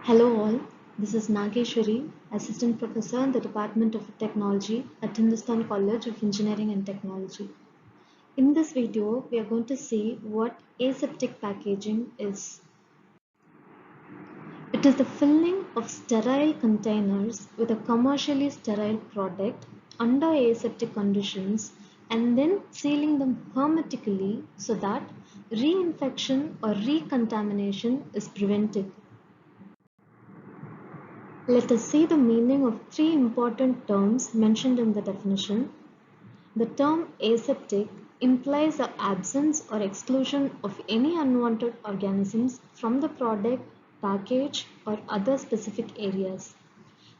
Hello all, this is Nageshwari, Assistant Professor in the Department of Technology at Hindustan College of Engineering and Technology. In this video, we are going to see what aseptic packaging is. It is the filling of sterile containers with a commercially sterile product under aseptic conditions and then sealing them hermetically so that reinfection or recontamination is prevented. Let us see the meaning of three important terms mentioned in the definition. The term aseptic implies the absence or exclusion of any unwanted organisms from the product, package, or other specific areas.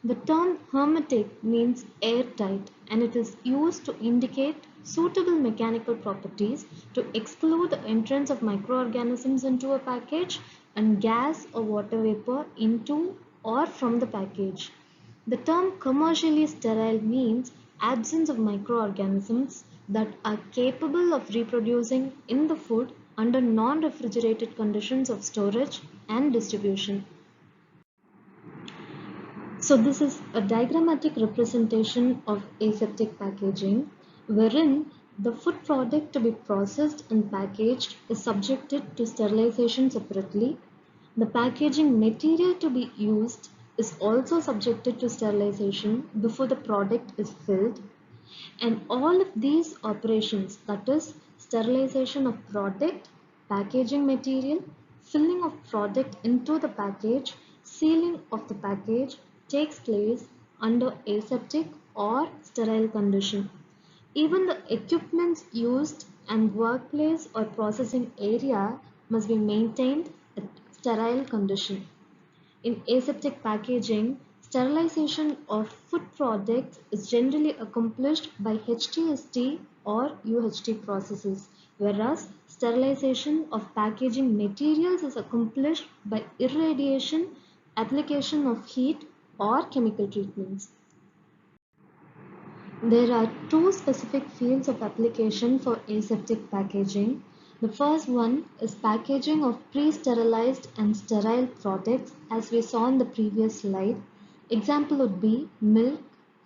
The term hermetic means airtight and it is used to indicate suitable mechanical properties to exclude the entrance of microorganisms into a package and gas or water vapor into or from the package. The term commercially sterile means absence of microorganisms that are capable of reproducing in the food under non-refrigerated conditions of storage and distribution. So this is a diagrammatic representation of aseptic packaging wherein the food product to be processed and packaged is subjected to sterilization separately. The packaging material to be used is also subjected to sterilization before the product is filled. And all of these operations, that is sterilization of product, packaging material, filling of product into the package, sealing of the package takes place under aseptic or sterile condition. Even the equipments used and workplace or processing area must be maintained at sterile condition. In aseptic packaging, sterilization of food products is generally accomplished by HTST or UHT processes, whereas sterilization of packaging materials is accomplished by irradiation, application of heat, or chemical treatments. There are two specific fields of application for aseptic packaging. The first one is packaging of pre-sterilized and sterile products as we saw in the previous slide. Example would be milk,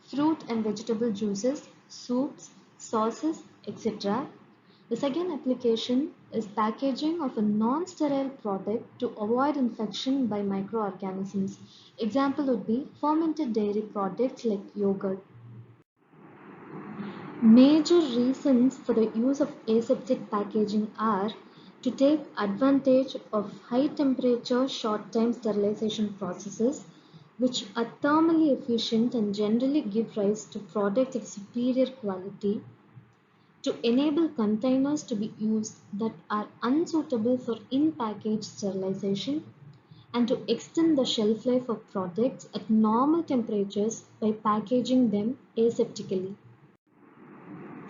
fruit and vegetable juices, soups, sauces, etc. The second application is packaging of a non-sterile product to avoid infection by microorganisms. Example would be fermented dairy products like yogurt. Major reasons for the use of aseptic packaging are to take advantage of high temperature short time sterilization processes which are thermally efficient and generally give rise to products of superior quality, to enable containers to be used that are unsuitable for in-package sterilization, and to extend the shelf life of products at normal temperatures by packaging them aseptically.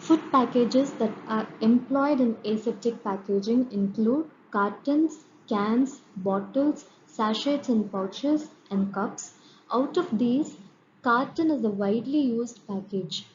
Food packages that are employed in aseptic packaging include cartons, cans, bottles, sachets and pouches, and cups. Out of these, carton is a widely used package.